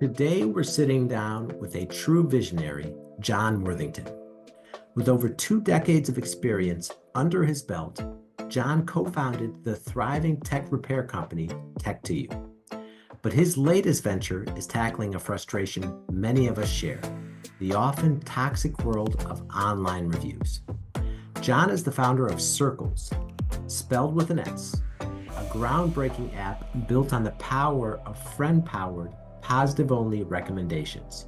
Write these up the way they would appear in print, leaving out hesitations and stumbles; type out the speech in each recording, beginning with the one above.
Today, we're sitting down with a true visionary, John Worthington. With over 2 decades of experience under his belt, John co founded the thriving tech repair company, Tech2U. But his latest venture is tackling a frustration many of us share: the often toxic world of online reviews. John is the founder of Sircles, spelled with an S, a groundbreaking app built on the power of friend powered, positive only recommendations.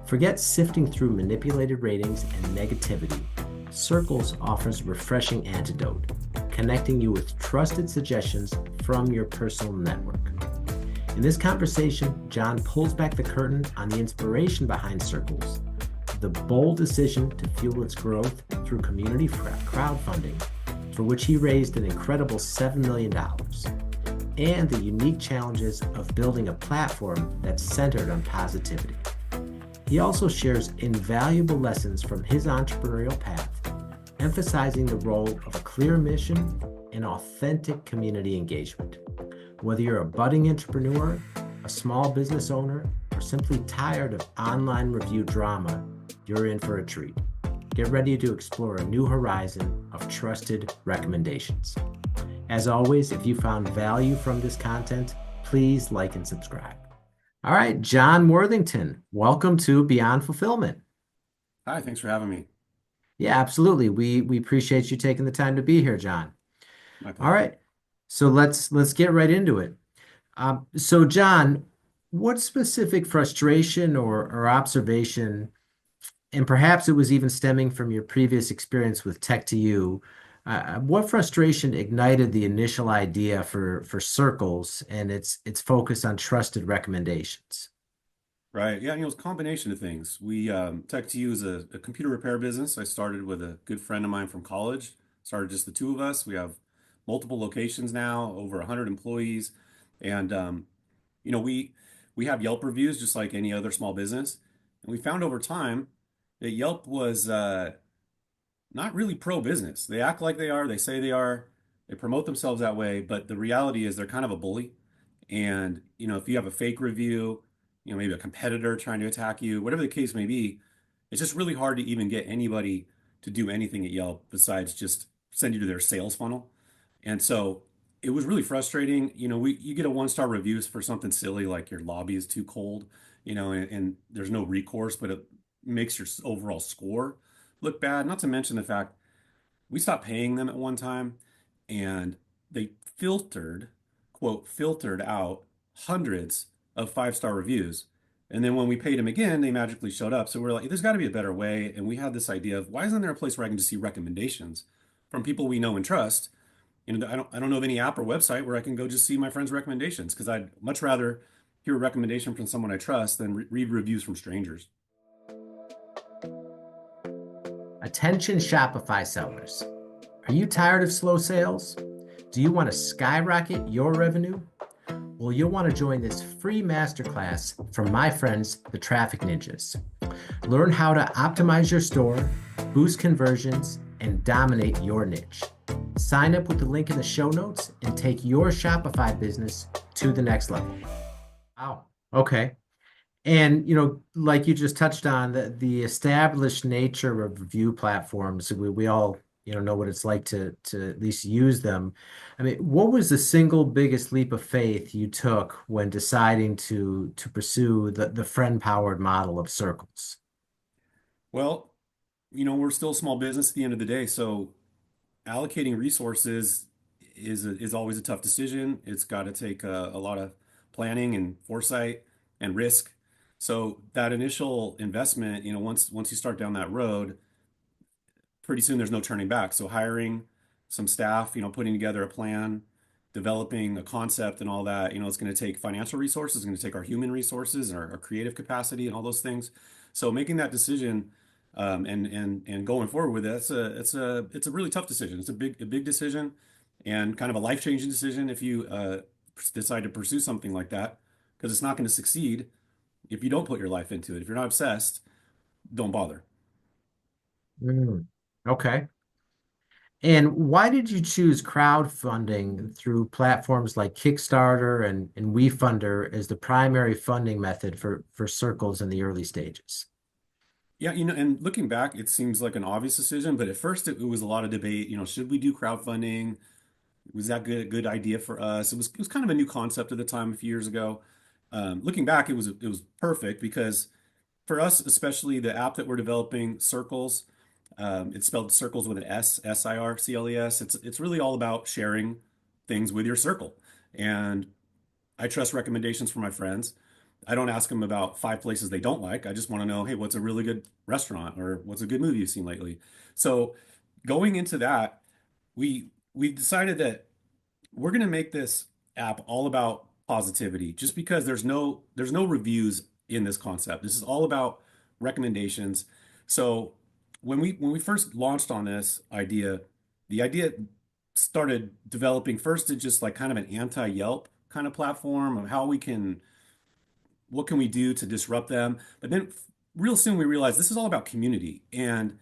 Forget sifting through manipulated ratings and negativity. Circles offers a refreshing antidote, connecting you with trusted suggestions from your personal network. In this conversation, John pulls back the curtain on the inspiration behind Circles, the bold decision to fuel its growth through community crowdfunding, for which he raised an incredible $7 million, and the unique challenges of building a platform that's centered on positivity. He also shares invaluable lessons from his entrepreneurial path, emphasizing the role of a clear mission and authentic community engagement. Whether you're a budding entrepreneur, a small business owner, or simply tired of online review drama, you're in for a treat. Get ready to explore a new horizon of trusted recommendations. As always, if you found value from this content, please like and subscribe. All right, John Worthington, welcome to Beyond Fulfillment. Hi, thanks for having me. Yeah, absolutely. We appreciate you taking the time to be here, John. My All pleasure. right, so let's get right into it. So, John, what specific frustration or observation, and perhaps it was even stemming from your previous experience with Tech2U, what frustration ignited the initial idea for Circles and its focus on trusted recommendations? Right. Yeah, it's a combination of things. Tech2U is a computer repair business. I started with a good friend of mine from college. Started just the two of us. We have multiple locations now, over 100 employees. And we have Yelp reviews just like any other small business. And we found over time that Yelp was not really pro-business. They act like they are, they say they are, they promote themselves that way, but the reality is they're kind of a bully. And, if you have a fake review, maybe a competitor trying to attack you, whatever the case may be, it's just really hard to even get anybody to do anything at Yelp besides just send you to their sales funnel. And so it was really frustrating. You get a one-star reviews for something silly like your lobby is too cold, and there's no recourse, but it makes your overall score look bad. Not to mention the fact we stopped paying them at one time and they filtered, quote, filtered out hundreds of five-star reviews. And then when we paid them again, they magically showed up. So we're like, there's got to be a better way. And we had this idea of why isn't there a place where I can just see recommendations from people we know and trust? I don't know of any app or website where I can go just see my friends' recommendations because I'd much rather hear a recommendation from someone I trust than read reviews from strangers. Attention Shopify sellers. Are you tired of slow sales? Do you want to skyrocket your revenue? Well, you'll want to join this free masterclass from my friends, the Traffic Ninjas. Learn how to optimize your store, boost conversions, and dominate your niche. Sign up with the link in the show notes and take your Shopify business to the next level. Wow. Okay. And like you just touched on, the established nature of review platforms, we all know what it's like to at least use them. I mean, what was the single biggest leap of faith you took when deciding to pursue the friend-powered model of Circles? Well, we're still a small business at the end of the day, so allocating resources is always a tough decision. It's got to take a lot of planning and foresight and risk. So that initial investment, once you start down that road, pretty soon there's no turning back. So hiring some staff, putting together a plan, developing a concept and all that, it's going to take financial resources, it's going to take our human resources and our creative capacity and all those things. So making that decision and going forward with it, it's a really tough decision. It's a big decision and kind of a life-changing decision if you decide to pursue something like that, because it's not going to succeed if you don't put your life into it. If you're not obsessed, don't bother. Mm, okay. And why did you choose crowdfunding through platforms like Kickstarter and WeFunder as the primary funding method for circles in the early stages? Yeah, and looking back, it seems like an obvious decision, but at first it was a lot of debate. Should we do crowdfunding? Was that good idea for us? It was kind of a new concept at the time a few years ago. Looking back, it was perfect because for us, especially the app that we're developing, Circles, it's spelled Circles with an S, Sircles. It's really all about sharing things with your circle. And I trust recommendations from my friends. I don't ask them about five places they don't like. I just want to know, hey, what's a really good restaurant or what's a good movie you've seen lately? So going into that, we decided that we're going to make this app all about positivity just because there's no reviews in this concept. This is all about recommendations. So when we first launched on this idea, the idea started developing first to just like kind of an anti-Yelp kind of platform of how we can what can we do to disrupt them. But then real soon we realized this is all about community and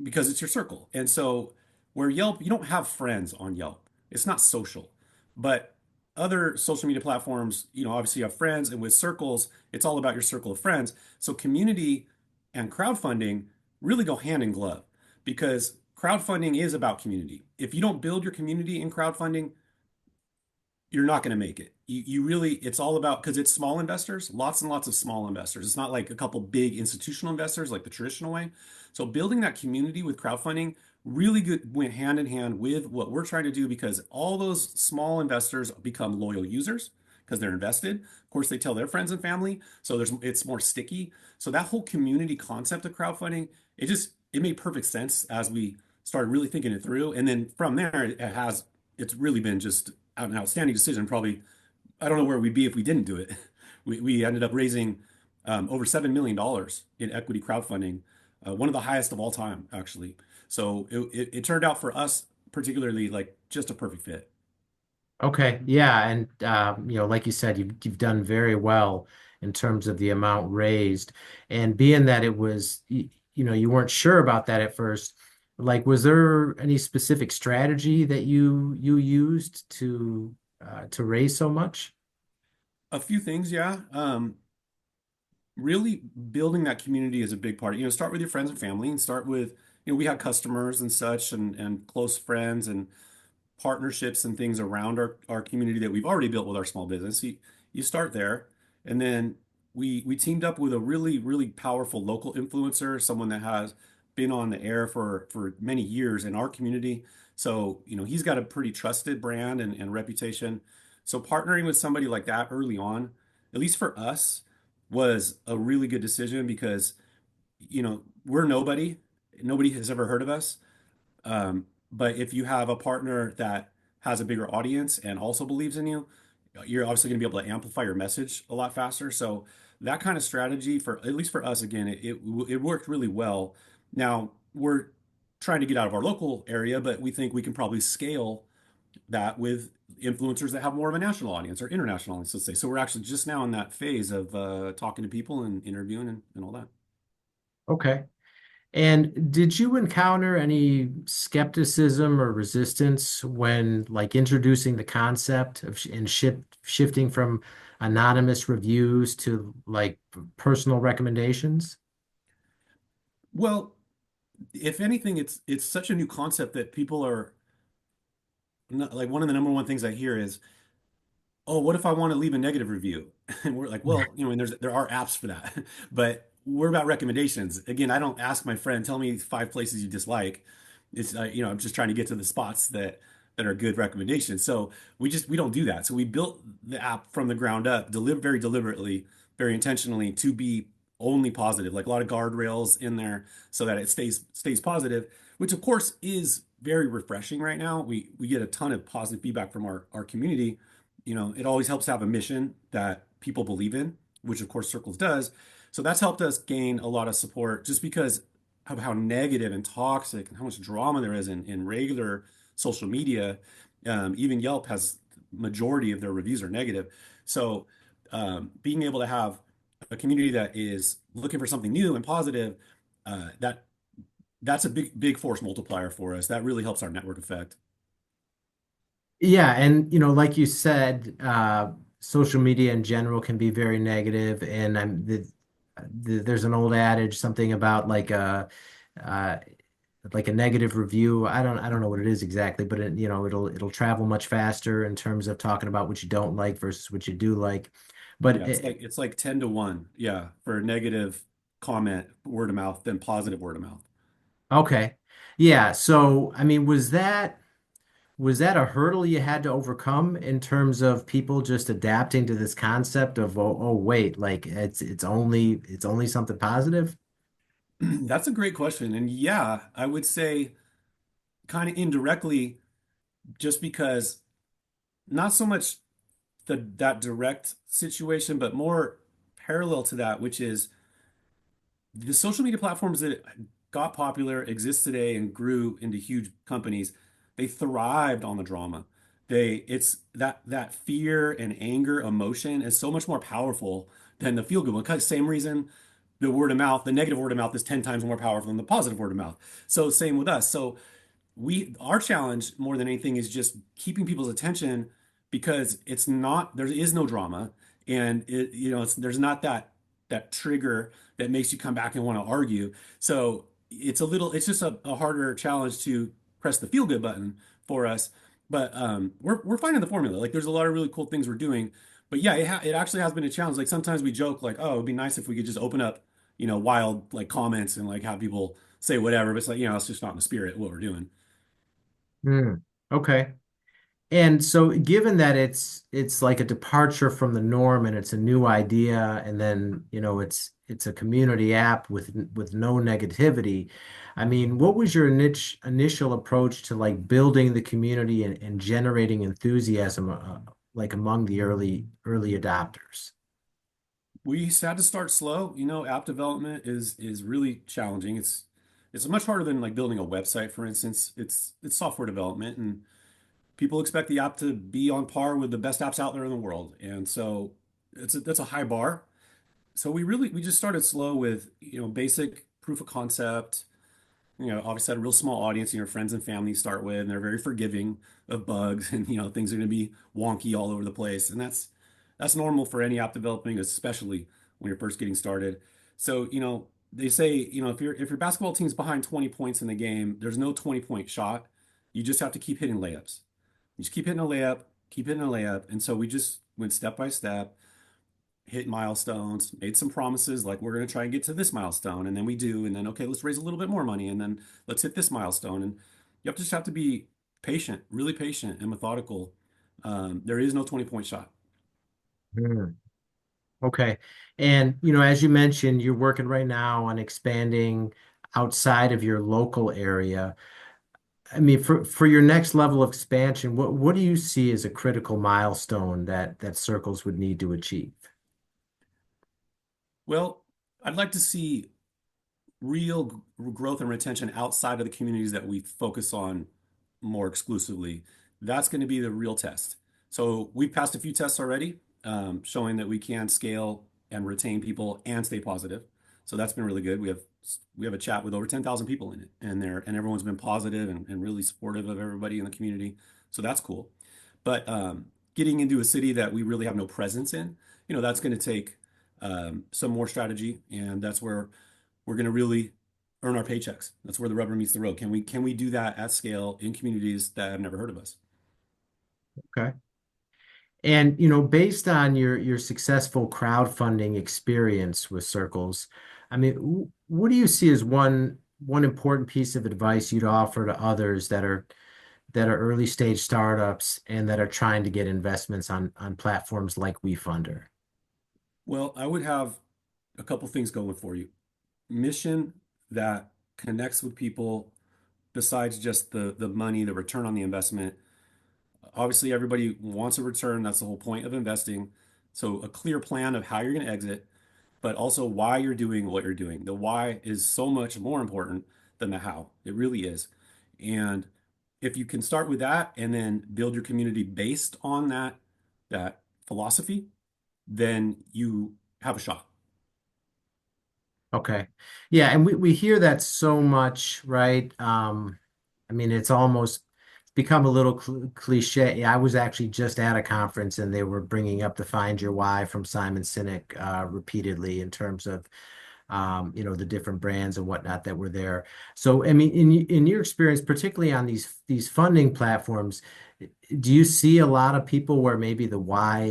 because it's your circle. And so where Yelp, you don't have friends on Yelp. It's not social. But other social media platforms, obviously you have friends, and with circles, it's all about your circle of friends. So community and crowdfunding really go hand in glove because crowdfunding is about community. If you don't build your community in crowdfunding, you're not going to make it. You really, it's all about because it's small investors, lots and lots of small investors. It's not like a couple big institutional investors like the traditional way. So building that community with crowdfunding really good went hand in hand with what we're trying to do because all those small investors become loyal users because they're invested. Of course, they tell their friends and family, so it's more sticky. So that whole community concept of crowdfunding, it made perfect sense as we started really thinking it through. And then from there, it's really been just an outstanding decision. Probably, I don't know where we'd be if we didn't do it. We ended up raising over $7 million in equity crowdfunding, one of the highest of all time, actually. So it turned out for us particularly like just a perfect fit. Okay, yeah, and like you said, you've done very well in terms of the amount raised, and being that it was, you weren't sure about that at first. Like, was there any specific strategy that you used to raise so much? A few things, yeah. Really building that community is a big part. Start with your friends and family and start with, we have customers and such and close friends and partnerships and things around our community that we've already built with our small business. You start there, and then we teamed up with a really really powerful local influencer, someone that has been on the air for many years in our community. So he's got a pretty trusted brand and reputation. So partnering with somebody like that early on, at least for us, was a really good decision because we're nobody. Nobody has ever heard of us. But if you have a partner that has a bigger audience and also believes in you, you're obviously going to be able to amplify your message a lot faster. So that kind of strategy for at least for us, again, it worked really well. Now we're trying to get out of our local area, but we think we can probably scale that with influencers that have more of a national audience or international audience, let's say. So we're actually just now in that phase of talking to people and interviewing and all that. Okay. And did you encounter any skepticism or resistance when like introducing the concept of shifting from anonymous reviews to like personal recommendations? Well, if anything, it's such a new concept that people are not, like one of the number one things I hear is, oh, what if I want to leave a negative review? And we're like, well, and there are apps for that, but we're about recommendations. Again, I don't ask my friend, tell me five places you dislike. It's I'm just trying to get to the spots that are good recommendations. So we don't do that. So we built the app from the ground up, very deliberately, very intentionally to be only positive, like a lot of guardrails in there so that it stays positive, which of course is very refreshing right now. We get a ton of positive feedback from our community. It always helps to have a mission that people believe in, which of course Circles does. So that's helped us gain a lot of support just because of how negative and toxic and how much drama there is in regular social media. Even Yelp has majority of their reviews are negative. So being able to have a community that is looking for something new and positive, that that's a big force multiplier for us. That really helps our network effect. Yeah, and like you said, social media in general can be very negative, and there's an old adage, something about uh, like a negative review. I don't know what it is exactly, but it'll travel much faster in terms of talking about what you don't like versus what you do like. But Yeah, it's like 10 to 1. Yeah, for a negative comment, word of mouth, than positive word of mouth. okay, yeah. So I mean, was that a hurdle you had to overcome in terms of people just adapting to this concept of oh wait, like it's only something positive? That's a great question. And yeah, I would say kind of indirectly, just because not so much that direct situation, but more parallel to that, which is the social media platforms that got popular, exist today, and grew into huge companies. They thrived on the drama. It's that fear and anger emotion is so much more powerful than the feel good one. Because same reason the word of mouth, the negative word of mouth is 10 times more powerful than the positive word of mouth. So same with us. So our challenge more than anything is just keeping people's attention, because there is no drama, and there's not that trigger that makes you come back and want to argue. So it's just a harder challenge to press the feel good button for us. But we're finding the formula. Like, there's a lot of really cool things we're doing. But yeah, it actually has been a challenge. Like, sometimes we joke like, oh, it'd be nice if we could just open up, wild like comments and like have people say whatever. But it's like, it's just not in the spirit of what we're doing. Hmm. Okay. And so given that it's like a departure from the norm and it's a new idea, and then it's a community app with no negativity. I mean, what was your initial approach to like building the community and generating enthusiasm like among the early adopters? We had to start slow. App development is really challenging. It's much harder than like building a website, for instance. It's software development, and people expect the app to be on par with the best apps out there in the world. And so that's a high bar. So we just started slow with, basic proof of concept. Obviously had a real small audience, friends and family start with, and they're very forgiving of bugs and, things are going to be wonky all over the place. And that's normal for any app developing, especially when you're first getting started. So, they say, if your basketball team's behind 20 points in the game, there's no 20-point shot. You just have to keep hitting layups. You just keep hitting a layup, keep hitting a layup. And so we just went step by step, hit milestones, made some promises like we're going to try and get to this milestone, and then we do, and then okay, let's raise a little bit more money, and then let's hit this milestone. And just have to be patient, really patient and methodical. There is no 20-point shot. Hmm. Okay. And as you mentioned, you're working right now on expanding outside of your local area. I mean, for your next level of expansion, what do you see as a critical milestone that Circles would need to achieve? Well, I'd like to see real growth and retention outside of the communities that we focus on more exclusively. That's going to be the real test. So we've passed a few tests already, showing that we can scale and retain people and stay positive. So that's been really good. We have a chat with over 10,000 people in it, and everyone's been positive and really supportive of everybody in the community. So that's cool. But getting into a city that we really have no presence in, that's going to take some more strategy, and that's where we're going to really earn our paychecks. That's where the rubber meets the road. Can we do that at scale in communities that have never heard of us? Okay. And based on your successful crowdfunding experience with Circles, I mean, what do you see as one important piece of advice you'd offer to others that are early stage startups and that are trying to get investments on platforms like WeFunder? Well, I would have a couple things going for you. Mission that connects with people besides just the money, the return on the investment. Obviously, everybody wants a return. That's the whole point of investing. So a clear plan of how you're going to exit, but also why you're doing what you're doing. The why is so much more important than the how. It really is. And if you can start with that and then build your community based on that philosophy, then you have a shot. Okay. Yeah, and we hear that so much, right? I mean, it's almost become a little cliche. I was actually just at a conference and they were bringing up the Find Your Why from Simon Sinek repeatedly in terms of the different brands and whatnot that were there. So, I mean, in your experience, particularly on these funding platforms, do you see a lot of people where maybe the why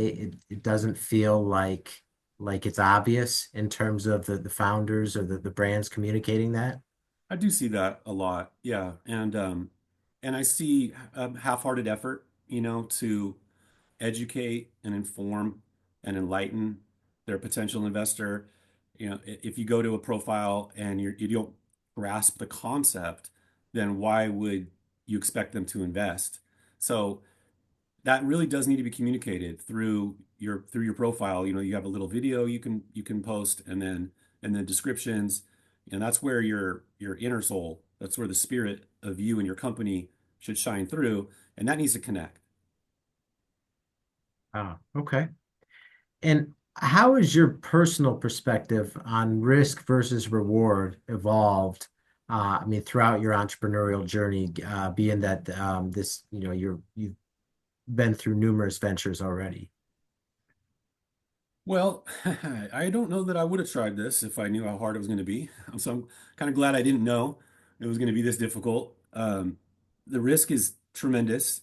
it doesn't feel like it's obvious in terms of the founders or the brands communicating that? I do see that a lot, yeah, and I see half-hearted effort, to educate and inform and enlighten their potential investor. If you go to a profile and you don't grasp the concept, then why would you expect them to invest? So that really does need to be communicated through your profile. You have a little video you can post, and then descriptions, and that's where your inner soul, that's where the spirit of you and your company should shine through, and that needs to connect. Ah, okay. And how has your personal perspective on risk versus reward evolved? I mean, throughout your entrepreneurial journey, being that you've been through numerous ventures already. Well, I don't know that I would have tried this if I knew how hard it was going to be. So I'm kind of glad I didn't know it was going to be this difficult. The risk is tremendous.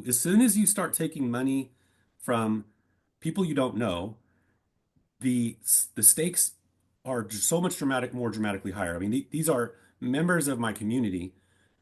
As soon as you start taking money from people you don't know, the the stakes are just so much more dramatically higher. I mean, these are members of my community,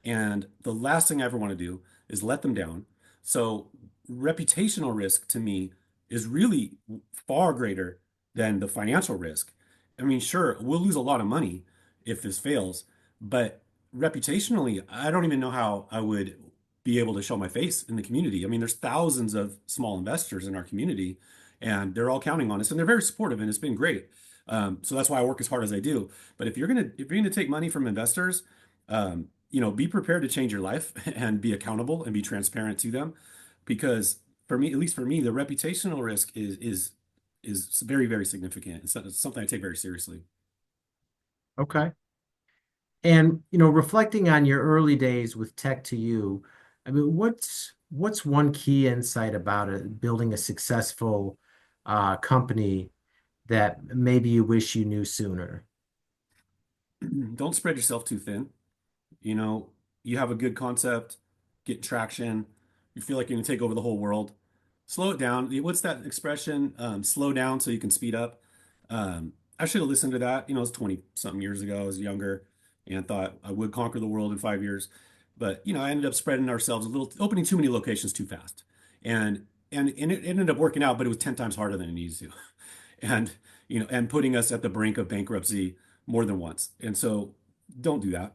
and the last thing I ever want to do is let them down. So reputational risk to me is really far greater than the financial risk. I mean, sure, we'll lose a lot of money if this fails, but reputationally, I don't even know how I would be able to show my face in the community. I mean, there's thousands of small investors in our community, and they're all counting on us, and they're very supportive, and it's been great. So that's why I work as hard as I do. But if you're gonna take money from investors, be prepared to change your life and be accountable and be transparent to them, because for me, at least for me, the reputational risk is very, very significant. It's something I take very seriously. Okay. And reflecting on your early days with Tech2U, I mean, what's one key insight about it, building a successful company that maybe you wish you knew sooner? Don't spread yourself too thin. You know, you have a good concept, get traction, you feel like you're gonna take over the whole world. Slow it down. What's that expression? Slow down so you can speed up. I should have listened to that. It was 20 something years ago. I was younger and thought I would conquer the world in 5 years. But, I ended up spreading ourselves a little, opening too many locations too fast. And it ended up working out, but it was 10 times harder than it needed to. And, and putting us at the brink of bankruptcy more than once. And so don't do that.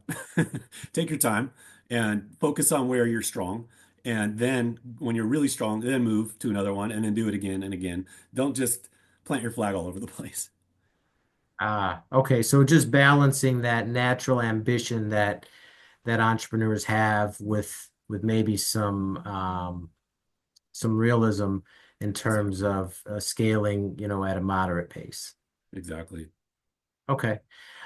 Take your time and focus on where you're strong. And then when you're really strong, then move to another one and then do it again and again. Don't just plant your flag all over the place. Ah, okay. So just balancing that natural ambition that entrepreneurs have with maybe some realism in terms Exactly. of scaling, at a moderate pace. Exactly. Okay.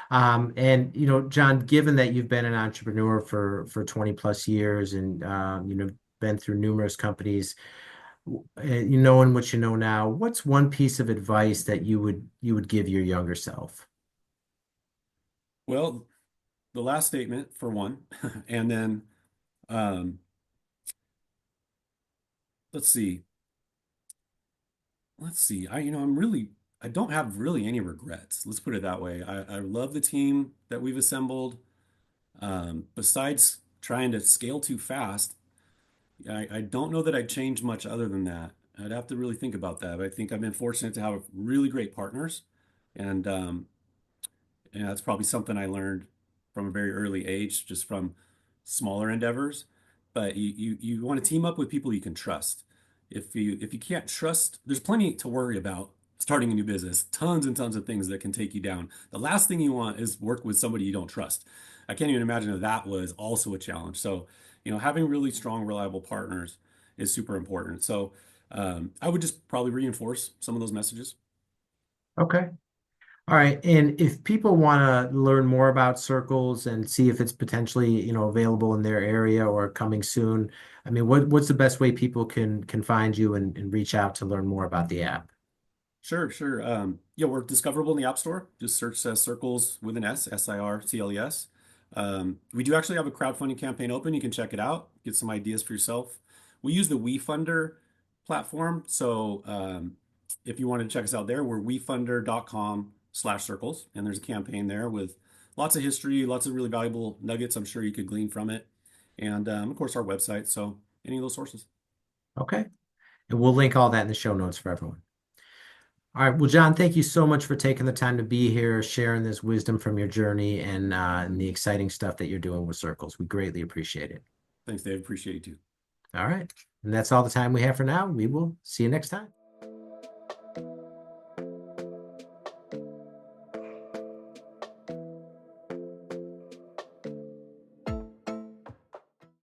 And John, given that you've been an entrepreneur for 20 plus years and been through numerous companies, you knowing what you know now, what's one piece of advice that you would give your younger self? Well, the last statement for one, and then um, let's see. Let's see. I don't have really any regrets. Let's put it that way. I love the team that we've assembled. Besides trying to scale too fast, I don't know that I'd change much other than that. I'd have to really think about that. But I think I've been fortunate to have really great partners, and that's probably something I learned from a very early age, just from smaller endeavors. But you want to team up with people you can trust. If you can't trust, there's plenty to worry about starting a new business. Tons and tons of things that can take you down. The last thing you want is work with somebody you don't trust. I can't even imagine if that was also a challenge. So, having really strong, reliable partners is super important. So, I would just probably reinforce some of those messages. Okay. All right. And if people want to learn more about Circles and see if it's potentially, available in their area or coming soon, I mean, what's the best way people can find you and reach out to learn more about the app? Sure, sure. Yeah, we're discoverable in the App Store. Just search Circles with an S, Sircles. We do actually have a crowdfunding campaign open. You can check it out, get some ideas for yourself. We use the WeFunder platform. So if you want to check us out there, we're wefunder.com/circles. And there's a campaign there with lots of history, lots of really valuable nuggets I'm sure you could glean from it. And of course, our website. So any of those sources. Okay. And we'll link all that in the show notes for everyone. All right. Well, John, thank you so much for taking the time to be here, sharing this wisdom from your journey and the exciting stuff that you're doing with Circles. We greatly appreciate it. Thanks, Dave. Appreciate you too. All right. And that's all the time we have for now. We will see you next time.